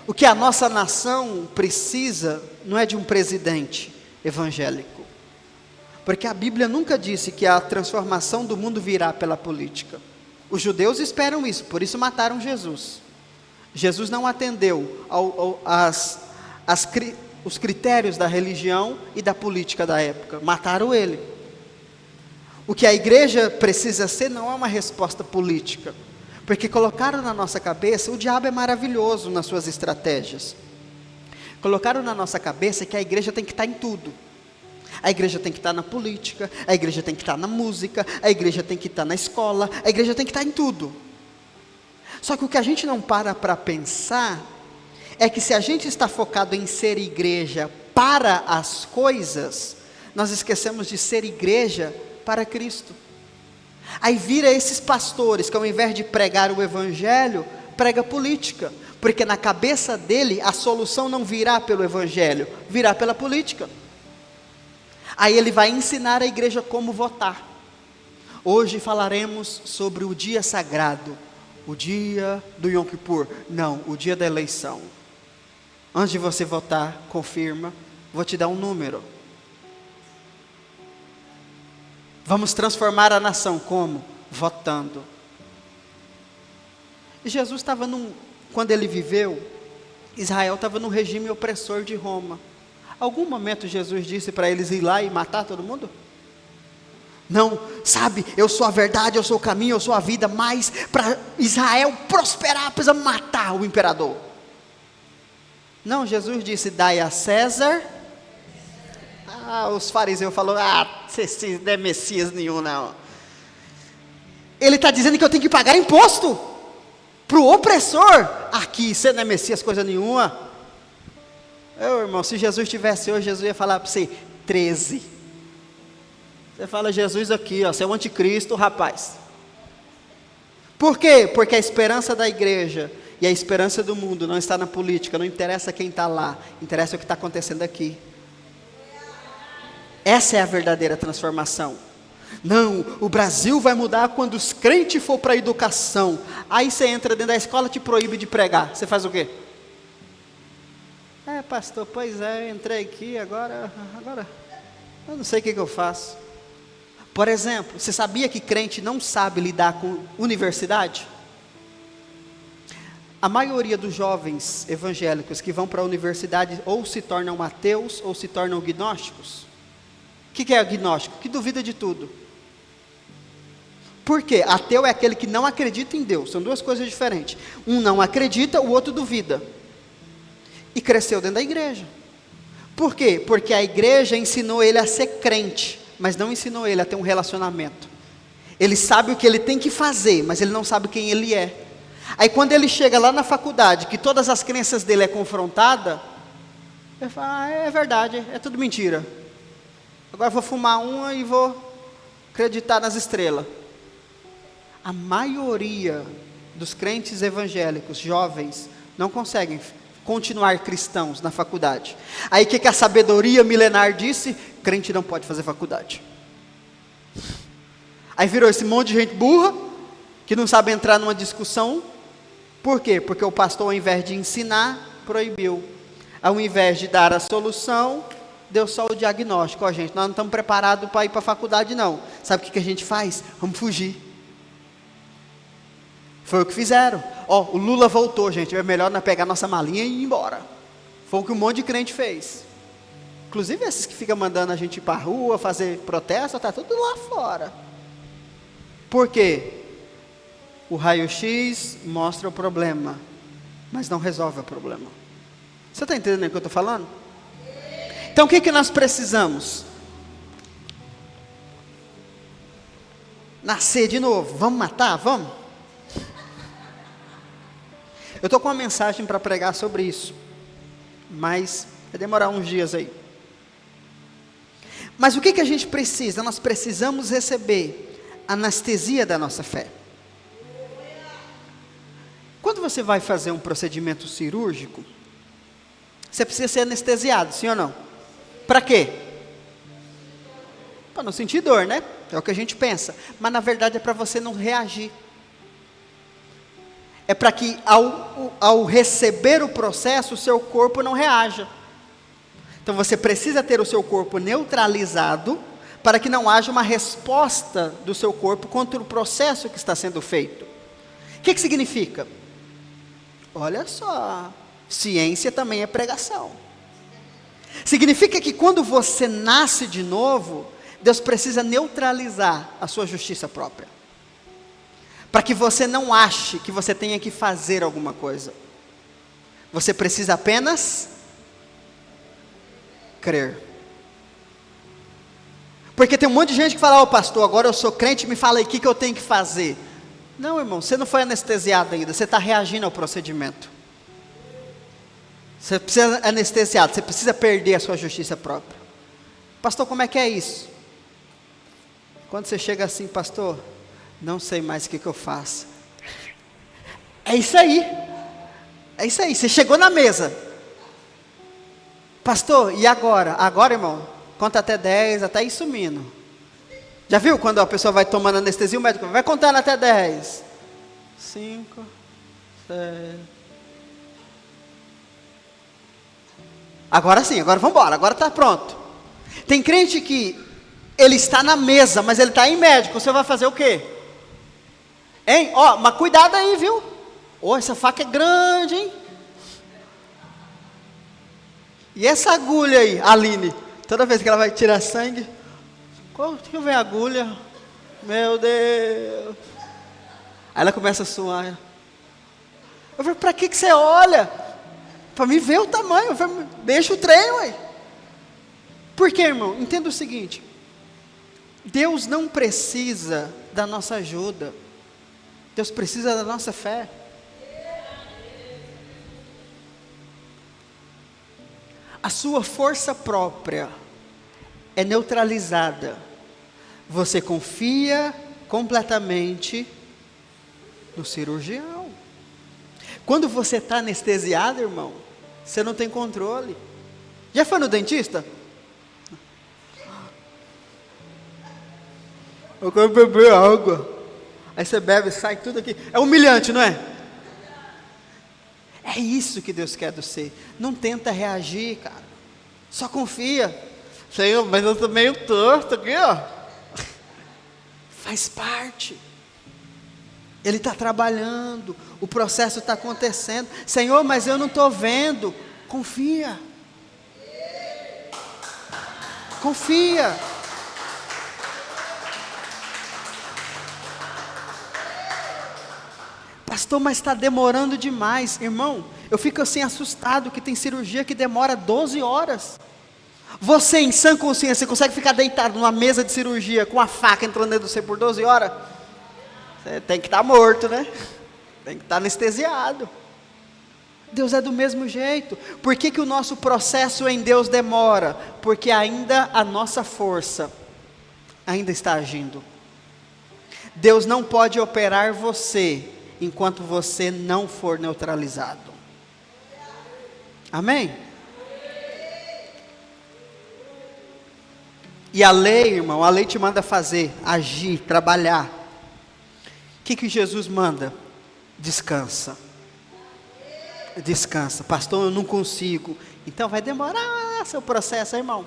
O que a nossa nação precisa não é de um presidente evangélico. Porque a Bíblia nunca disse que a transformação do mundo virá pela política. Os judeus esperam isso, por isso mataram Jesus. Jesus não atendeu os critérios da religião e da política da época. Mataram ele. O que a igreja precisa ser não é uma resposta política. Porque colocaram na nossa cabeça, o diabo é maravilhoso nas suas estratégias. Colocaram na nossa cabeça que a igreja tem que estar em tudo. A igreja tem que estar na política, a igreja tem que estar na música, a igreja tem que estar na escola, a igreja tem que estar em tudo. Só que o que a gente não para pensar é que se a gente está focado em ser igreja para as coisas, nós esquecemos de ser igreja para Cristo. Aí vira esses pastores que ao invés de pregar o evangelho, prega política, porque na cabeça dele a solução não virá pelo evangelho, virá pela política. Aí ele vai ensinar a igreja como votar. Hoje falaremos sobre o dia sagrado, o dia do Yom Kippur. Não, o dia da eleição. Antes de você votar, confirma, vou te dar um número. Vamos transformar a nação como? Votando. E Jesus estava quando ele viveu, Israel estava no regime opressor de Roma. Algum momento Jesus disse para eles ir lá e matar todo mundo? Não, sabe, eu sou a verdade, eu sou o caminho, eu sou a vida, mas para Israel prosperar precisa matar o imperador. Não, Jesus disse, dai a César. Os fariseus falaram, você não é Messias nenhum não. Ele está dizendo que eu tenho que pagar imposto para o opressor. Aqui, você não é Messias coisa nenhuma. Irmão, se Jesus estivesse hoje, Jesus ia falar para você, 13. Você fala, Jesus aqui, você é o anticristo, rapaz. Por quê? Porque a esperança da igreja e a esperança do mundo não está na política, não interessa quem está lá, interessa o que está acontecendo aqui. Essa é a verdadeira transformação. Não, o Brasil vai mudar quando os crentes for para a educação. Aí você entra dentro da escola, te proíbe de pregar. Você faz o quê? Pastor, pois é, eu entrei aqui, agora eu não sei o que eu faço. Por exemplo, você sabia que crente não sabe lidar com universidade? A maioria dos jovens evangélicos que vão para a universidade ou se tornam ateus ou se tornam gnósticos. O que é agnóstico? Que duvida de tudo. Por quê? Ateu é aquele que não acredita em Deus, são duas coisas diferentes. Um não acredita, o outro duvida. E cresceu dentro da igreja. Por quê? Porque a igreja ensinou ele a ser crente, mas não ensinou ele a ter um relacionamento. Ele sabe o que ele tem que fazer, mas ele não sabe quem ele é. Aí quando ele chega lá na faculdade, que todas as crenças dele é confrontada, ele fala, é verdade, é tudo mentira. Agora eu vou fumar uma e vou acreditar nas estrelas. A maioria dos crentes evangélicos, jovens, não conseguem continuar cristãos na faculdade. Aí o que a sabedoria milenar disse? Crente não pode fazer faculdade. Aí virou esse monte de gente burra, que não sabe entrar numa discussão. Por quê? Porque o pastor, ao invés de ensinar, proibiu. Ao invés de dar a solução, deu só o diagnóstico. Gente, nós não estamos preparados para ir para a faculdade não. Sabe o que a gente faz? Vamos fugir. Foi o que fizeram. O Lula voltou, gente, é melhor nós pegar nossa malinha e ir embora. Foi o que um monte de crente fez. Inclusive esses que ficam mandando a gente ir para a rua, fazer protesto, está tudo lá fora. Por quê? O raio-x mostra o problema, mas não resolve o problema. Você está entendendo o que eu estou falando? Então o que nós precisamos? Nascer de novo. Vamos matar? Vamos? Eu estou com uma mensagem para pregar sobre isso, mas vai demorar uns dias aí. Mas o que a gente precisa? Nós precisamos receber anestesia da nossa fé. Quando você vai fazer um procedimento cirúrgico, você precisa ser anestesiado, sim ou não? Para quê? Para não sentir dor, né? É o que a gente pensa. Mas na verdade é para você não reagir. É para que ao receber o processo, o seu corpo não reaja. Então você precisa ter o seu corpo neutralizado, para que não haja uma resposta do seu corpo contra o processo que está sendo feito. O que significa? Olha só, ciência também é pregação. Significa que quando você nasce de novo, Deus precisa neutralizar a sua justiça própria, para que você não ache que você tenha que fazer alguma coisa. Você precisa apenas crer. Porque tem um monte de gente que fala: pastor, agora eu sou crente, me fala aí o que eu tenho que fazer. Não, irmão, você não foi anestesiado ainda, você está reagindo ao procedimento. Você precisa anestesiado, você precisa perder a sua justiça própria. Pastor, como é que é isso? Quando você chega assim: pastor, não sei mais o que eu faço. É isso aí. É isso aí, você chegou na mesa. Pastor, e agora? Agora, irmão, conta até 10, até ir sumindo. Já viu quando a pessoa vai tomando anestesia, o médico vai contando até 10. 5, 6. Agora sim, agora vamos embora, agora está pronto. Tem crente que ele está na mesa, mas ele está em médico. Você vai fazer o quê? Hein? Ó, mas cuidado aí, viu? Ó, essa faca é grande, hein? E essa agulha aí, Aline? Toda vez que ela vai tirar sangue, que vem a agulha? Meu Deus. Aí ela começa a suar. Eu falei: para que você olha? Para mim ver o tamanho. Eu falei: deixa o trem, ué. Por quê, irmão? Entenda o seguinte: Deus não precisa da nossa ajuda. Deus precisa da nossa fé. A sua força própria é neutralizada. Você confia completamente no cirurgião. Quando você está anestesiado, irmão, você não tem controle. Já foi no dentista? Eu quero beber água. Aí você bebe, sai tudo aqui. É humilhante, não é? É isso que Deus quer de você. Não tenta reagir, cara. Só confia. Senhor, mas eu estou meio torto aqui, ó. Faz parte. Ele está trabalhando. O processo está acontecendo. Senhor, mas eu não estou vendo. Confia. Confia. Pastor, mas está demorando demais. Irmão, eu fico assim assustado que tem cirurgia que demora 12 horas. Você em sã consciência consegue ficar deitado numa mesa de cirurgia com a faca entrando dentro de você por 12 horas? Você tem que estar morto, né? Tem que estar anestesiado. Deus é do mesmo jeito. Por que o nosso processo em Deus demora? Porque ainda a nossa força ainda está agindo. Deus não pode operar você enquanto você não for neutralizado. Amém? E a lei, irmão, a lei te manda fazer, agir, trabalhar. O que Jesus manda? Descansa. Descansa. Pastor, eu não consigo. Então vai demorar seu processo, irmão.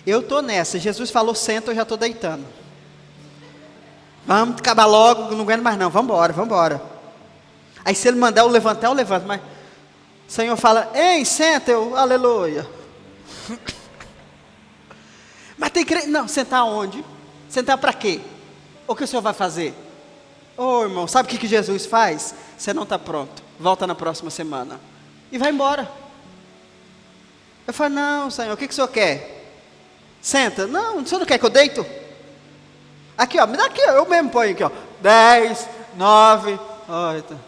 Eu estou nessa. Jesus falou: senta, eu já estou deitando. Vamos acabar logo, não aguento mais não, vamos embora. Aí se ele mandar eu levantar, eu levanto, mas o Senhor fala: ei, senta, eu, aleluia. Mas tem que, não, sentar onde? Sentar para quê? O que o Senhor vai fazer? Ô irmão, sabe o que Jesus faz? Você não está pronto, volta na próxima semana. E vai embora. Eu falo: não, Senhor, o que o Senhor quer? Senta. Não, o Senhor não quer que eu deito? Aqui, ó, me dá aqui, ó, eu mesmo ponho aqui, ó. 10, 9, 8.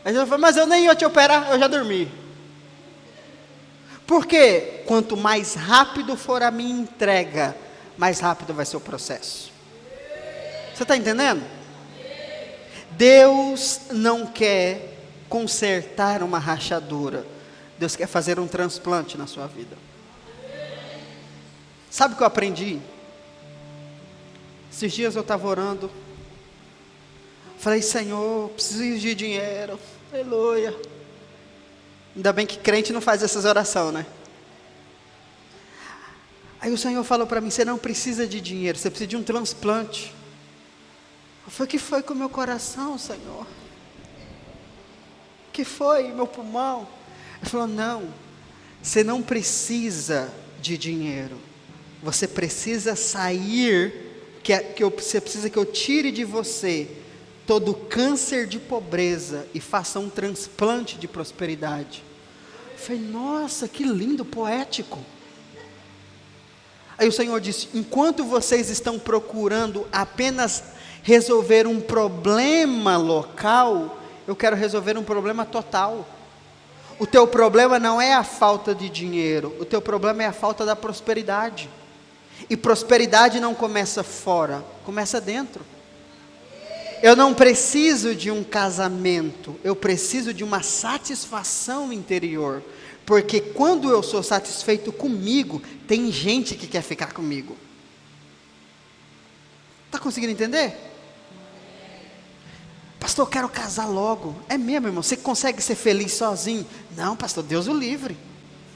Aí eu falo: mas eu nem ia te operar, eu já dormi. Porque quanto mais rápido for a minha entrega, mais rápido vai ser o processo. Você está entendendo? Deus não quer consertar uma rachadura. Deus quer fazer um transplante na sua vida. Sabe o que eu aprendi? Esses dias eu estava orando. Falei, Senhor, preciso de dinheiro. Aleluia. Ainda bem que crente não faz essas orações, né? Aí o Senhor falou para mim, você não precisa de dinheiro, você precisa de um transplante. Eu falei, o que foi com o meu coração, Senhor? O que foi, meu pulmão? Ele falou, não, você não precisa de dinheiro. Você precisa sair, você precisa que eu tire de você todo câncer de pobreza e faça um transplante de prosperidade. Eu falei, nossa, que lindo, poético. Aí o Senhor disse, enquanto vocês estão procurando apenas resolver um problema local, eu quero resolver um problema total. O teu problema não é a falta de dinheiro, o teu problema é a falta da prosperidade. E prosperidade não começa fora, começa dentro. Eu não preciso de um casamento, eu preciso de uma satisfação interior. Porque quando eu sou satisfeito comigo, tem gente que quer ficar comigo. Está conseguindo entender? Pastor, eu quero casar logo. É mesmo, irmão? Você consegue ser feliz sozinho? Não, pastor, Deus o livre.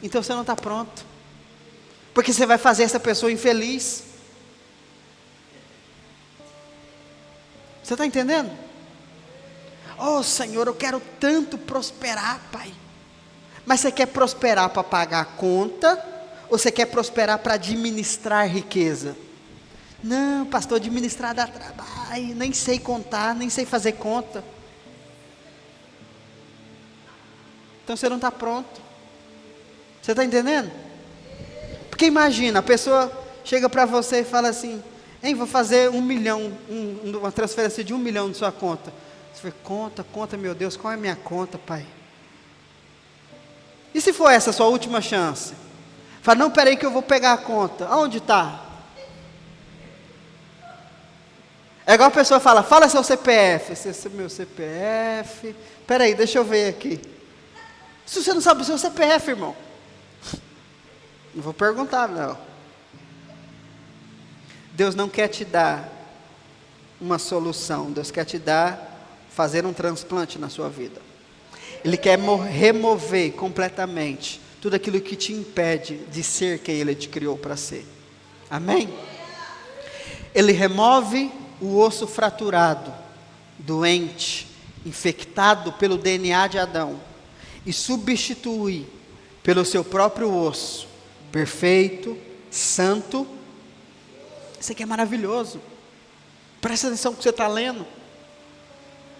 Então você não está pronto. Porque você vai fazer essa pessoa infeliz. Você está entendendo? Oh Senhor, eu quero tanto prosperar, Pai. Mas você quer prosperar para pagar a conta? Ou você quer prosperar para administrar riqueza? Não, pastor, administrar dá trabalho, nem sei contar, nem sei fazer conta. Então você não está pronto. Você está entendendo? Porque imagina, a pessoa chega para você e fala assim, hein, vou fazer 1 milhão, uma transferência de 1 milhão na sua conta. Você fala, conta, meu Deus, qual é a minha conta, Pai? E se for essa a sua última chance? Fala, não, peraí que eu vou pegar a conta. Aonde está? É igual a pessoa fala seu CPF. Esse é meu CPF. Peraí, deixa eu ver aqui. Se você não sabe o seu CPF, irmão. Não vou perguntar, não. Deus não quer te dar uma solução. Deus quer te fazer um transplante na sua vida. Ele quer remover completamente tudo aquilo que te impede de ser quem Ele te criou para ser. Amém? Ele remove o osso fraturado, doente, infectado pelo DNA de Adão, e substitui pelo seu próprio osso, perfeito, santo. Isso aqui é maravilhoso. Presta atenção no que você está lendo.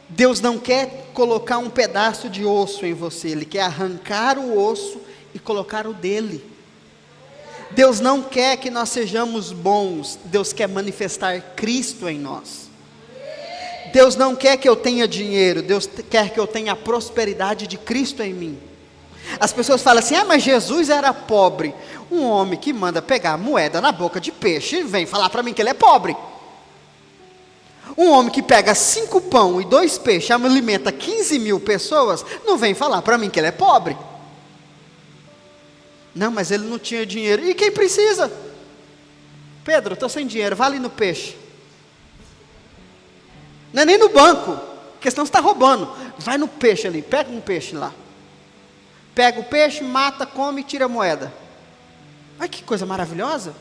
Deus não quer colocar um pedaço de osso em você, Ele quer arrancar o osso e colocar o dele. Deus não quer que nós sejamos bons, Deus quer manifestar Cristo em nós. Deus não quer que eu tenha dinheiro, Deus quer que eu tenha a prosperidade de Cristo em mim. As pessoas falam assim, mas Jesus era pobre. Um homem que manda pegar moeda na boca de peixe, vem falar para mim que ele é pobre. Um homem que pega 5 pão e 2 peixes, alimenta 15 mil pessoas, não vem falar para mim que ele é pobre. Não, mas ele não tinha dinheiro. E quem precisa? Pedro, estou sem dinheiro, vai ali no peixe. Não é nem no banco, porque senão você está roubando. Vai no peixe ali, pega um peixe lá. Pega o peixe, mata, come e tira a moeda. Olha que coisa maravilhosa.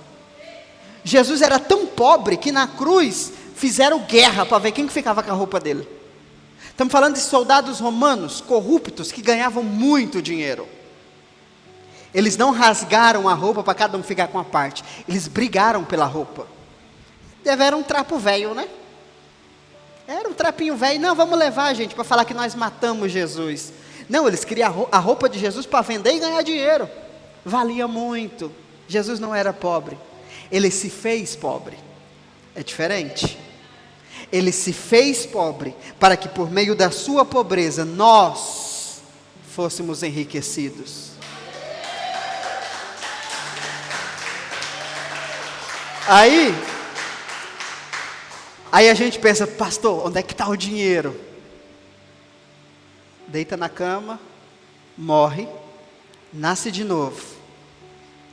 Jesus era tão pobre que na cruz fizeram guerra para ver quem que ficava com a roupa dele. Estamos falando de soldados romanos corruptos que ganhavam muito dinheiro. Eles não rasgaram a roupa para cada um ficar com a parte. Eles brigaram pela roupa. Era um trapo velho, né? Era um trapinho velho. Não, vamos levar, gente, para falar que nós matamos Jesus. Não, eles queriam a roupa de Jesus para vender e ganhar dinheiro. Valia muito. Jesus não era pobre. Ele se fez pobre. É diferente. Ele se fez pobre para que por meio da sua pobreza nós fôssemos enriquecidos. Aí a gente pensa, pastor, onde é que está o dinheiro? Deita na cama, morre, nasce de novo,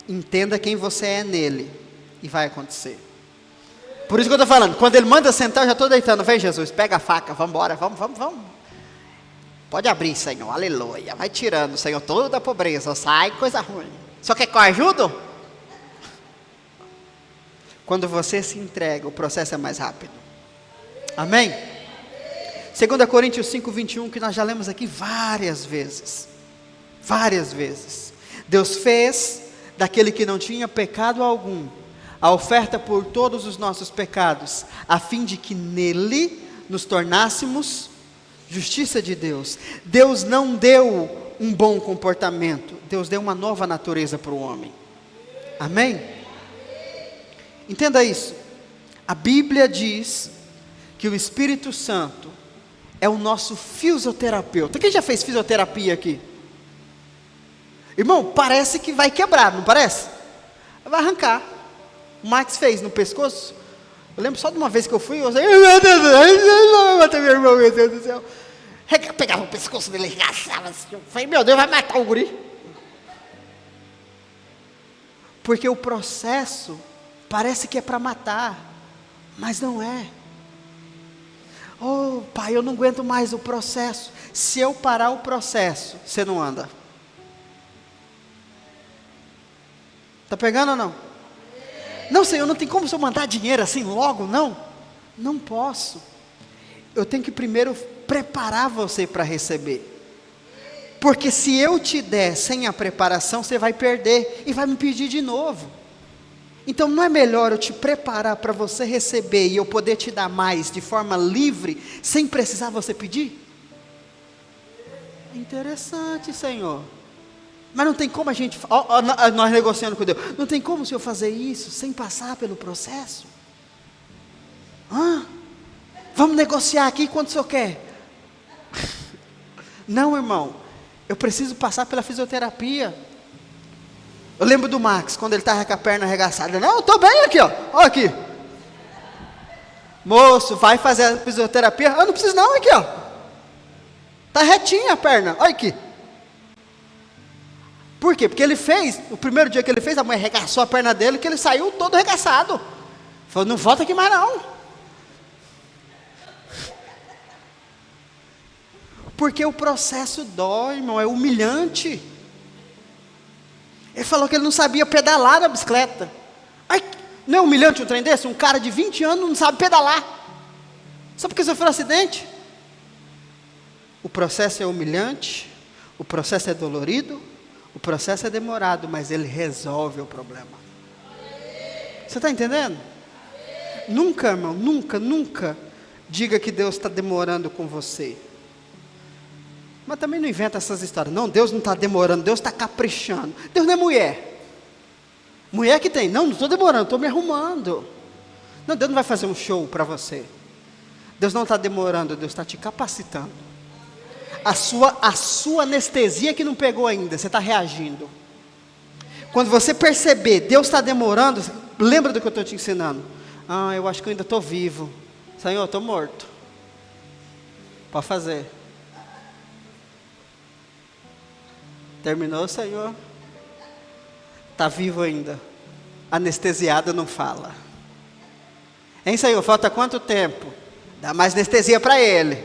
entenda quem você é nele, e vai acontecer. Por isso que eu estou falando, quando ele manda sentar, eu já estou deitando. Vem Jesus, pega a faca, vamos embora, vamos. Pode abrir, Senhor, aleluia. Vai tirando, Senhor, toda a pobreza, sai coisa ruim. Só quer que eu ajudo? Quando você se entrega, o processo é mais rápido. Amém? 2 Coríntios 5:21, que nós já lemos aqui várias vezes. Várias vezes. Deus fez daquele que não tinha pecado algum a oferta por todos os nossos pecados, a fim de que nele nos tornássemos justiça de Deus. Deus não deu um bom comportamento, Deus deu uma nova natureza para o homem. Amém? Entenda isso. A Bíblia diz que o Espírito Santo é o nosso fisioterapeuta. Quem já fez fisioterapia aqui? Irmão, parece que vai quebrar, não parece? Vai arrancar. O Max fez no pescoço. Eu lembro só de uma vez que eu fui, eu falei, meu Deus do céu. Pegava o pescoço dele, arregaçava assim. Eu falei, meu Deus, vai matar o guri. Porque o processo parece que é para matar, mas não é. Oh, pai, eu não aguento mais o processo. Se eu parar o processo, você não anda. Está pegando ou não? Não, Senhor, não tem como eu mandar dinheiro assim logo, não? Não posso. Eu tenho que primeiro preparar você para receber. Porque se eu te der sem a preparação, você vai perder e vai me pedir de novo. Então não é melhor eu te preparar para você receber e eu poder te dar mais de forma livre, sem precisar você pedir? Interessante, Senhor. Mas não tem como a gente, nós negociando com Deus, não tem como o Senhor fazer isso sem passar pelo processo? Vamos negociar aqui quanto o Senhor quer? Não, irmão, eu preciso passar pela fisioterapia. Eu lembro do Max, quando ele estava com a perna arregaçada. Não, eu estou bem aqui, ó. Olha aqui. Moço, vai fazer a fisioterapia? Eu não preciso não, aqui, ó. Está retinha a perna, olha aqui. Por quê? Porque ele fez, o primeiro dia que ele fez, a mãe arregaçou a perna dele, que ele saiu todo arregaçado. Falou, não volta aqui mais não. Porque o processo dói, irmão, é humilhante. Ele falou que ele não sabia pedalar na bicicleta. Ai, não é humilhante um trem desse? Um cara de 20 anos não sabe pedalar. Só porque sofreu um acidente? O processo é humilhante, o processo é dolorido, o processo é demorado, mas ele resolve o problema. Você está entendendo? Nunca, irmão, nunca diga que Deus está demorando com você. Mas também não inventa essas histórias. Não, Deus não está demorando, Deus está caprichando. Deus não é mulher. Mulher que tem, não estou demorando, estou me arrumando. Não, Deus não vai fazer um show para você. Deus não está demorando, Deus está te capacitando. A sua anestesia que não pegou ainda, você está reagindo. Quando você perceber, Deus está demorando, lembra do que eu estou te ensinando. Eu acho que eu ainda estou vivo. Senhor, eu estou morto. Pode fazer. Terminou, Senhor? Está vivo ainda. Anestesiado não fala. Hein, Senhor? Falta quanto tempo? Dá mais anestesia para ele.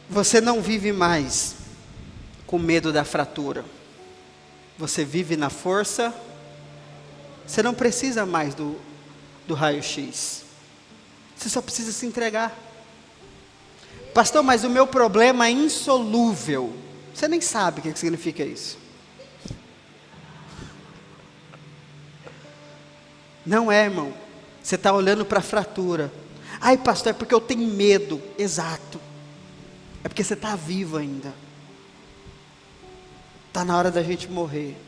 Você não vive mais com medo da fratura. Você vive na força. Você não precisa mais do raio-x. Você só precisa se entregar. Pastor, mas o meu problema é insolúvel. Você nem sabe o que significa isso. Não é, irmão. Você está olhando para a fratura. Ai, pastor, é porque eu tenho medo. Exato. É porque você está vivo ainda. Está na hora da gente morrer.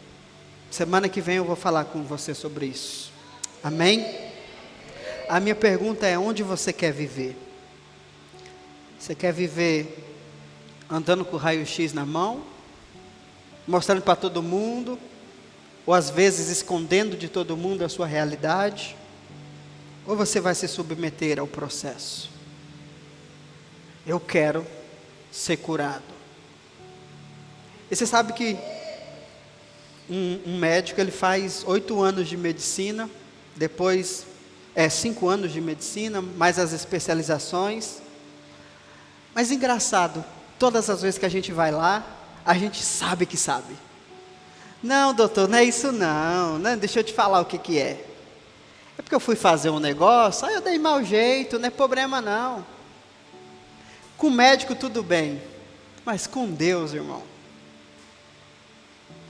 Semana que vem eu vou falar com você sobre isso. Amém? A minha pergunta é, onde você quer viver? Você quer viver andando com o raio-x na mão? mostrando para todo mundo, ou às vezes escondendo de todo mundo a sua realidade, ou você vai se submeter ao processo. Eu quero ser curado. E você sabe que um médico, ele faz 8 anos de medicina, depois 5 anos de medicina, mais as especializações. Mas engraçado, todas as vezes que a gente vai lá, a gente sabe que sabe. Não, doutor, não é isso não, deixa eu te falar o que é. É porque eu fui fazer um negócio, aí eu dei mau jeito, não é problema não. Com o médico tudo bem, mas com Deus, irmão.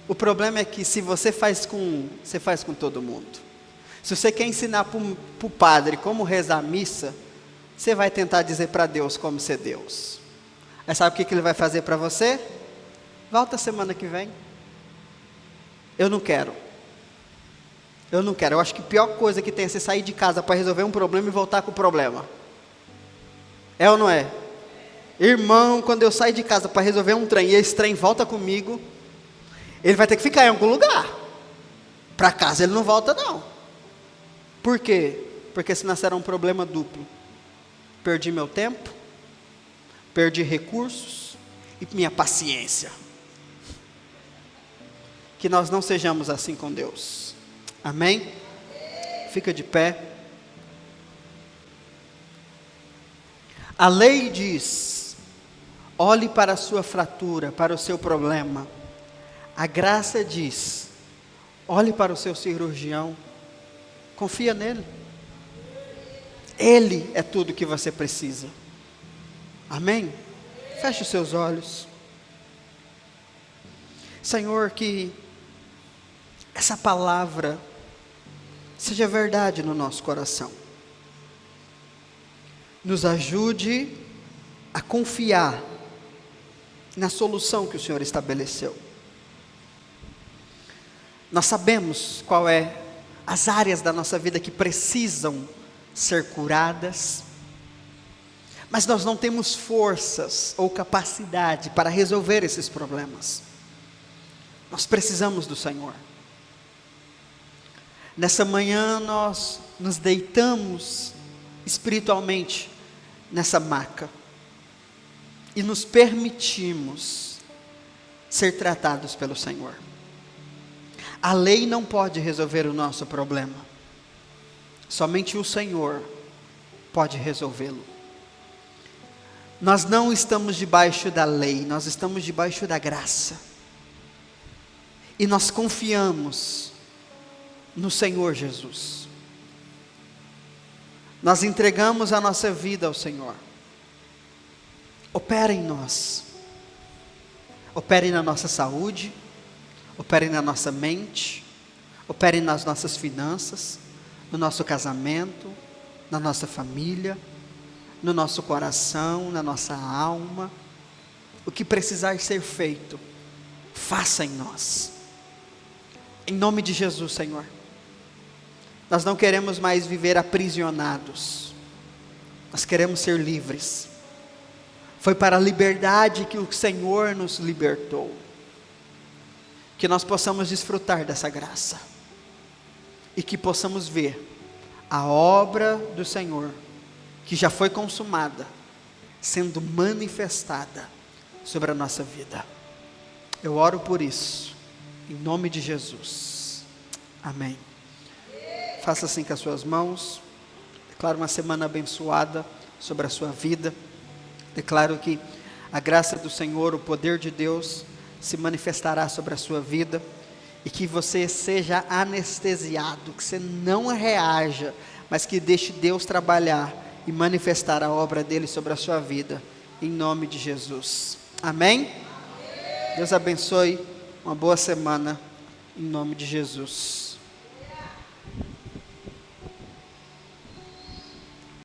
O problema é que se você faz com todo mundo. Se você quer ensinar para o padre como rezar a missa, você vai tentar dizer para Deus como ser Deus. Aí sabe o que ele vai fazer para você? Volta semana que vem. Eu não quero. Eu acho que a pior coisa que tem é você sair de casa para resolver um problema e voltar com o problema. É ou não é? Irmão, quando eu saio de casa para resolver um trem e esse trem volta comigo, ele vai ter que ficar em algum lugar. Para casa ele não volta não. Por quê? Porque senão será um problema duplo. Perdi meu tempo, perdi recursos e minha paciência. Que nós não sejamos assim com Deus. Amém? Fica de pé. A lei diz: olhe para a sua fratura, para o seu problema. A graça diz: olhe para o seu cirurgião, confia nele. Ele é tudo que você precisa. Amém? Feche os seus olhos. Senhor, que essa palavra seja verdade no nosso coração. Nos ajude a confiar na solução que o Senhor estabeleceu. Nós sabemos qual é as áreas da nossa vida que precisam ser curadas, mas nós não temos forças ou capacidade para resolver esses problemas. Nós precisamos do Senhor. Nessa manhã nós nos deitamos espiritualmente nessa maca e nos permitimos ser tratados pelo Senhor. A lei não pode resolver o nosso problema. Somente o Senhor pode resolvê-lo. Nós não estamos debaixo da lei, nós estamos debaixo da graça. E nós confiamos no Senhor Jesus. Nós entregamos a nossa vida ao Senhor. Opera em nós. Opere na nossa saúde. Opere na nossa mente. Opere nas nossas finanças. No nosso casamento. Na nossa família. No nosso coração. Na nossa alma. O que precisar ser feito, faça em nós. Em nome de Jesus, Senhor. Nós não queremos mais viver aprisionados. Nós queremos ser livres. Foi para a liberdade que o Senhor nos libertou. Que nós possamos desfrutar dessa graça. E que possamos ver a obra do Senhor, que já foi consumada, sendo manifestada sobre a nossa vida. Eu oro por isso, em nome de Jesus. Amém. Faça assim com as suas mãos. Declaro uma semana abençoada sobre a sua vida. Declaro que a graça do Senhor, o poder de Deus, se manifestará sobre a sua vida. E que você seja anestesiado, que você não reaja, mas que deixe Deus trabalhar e manifestar a obra dele sobre a sua vida. Em nome de Jesus. Amém? Deus abençoe. Uma boa semana. Em nome de Jesus.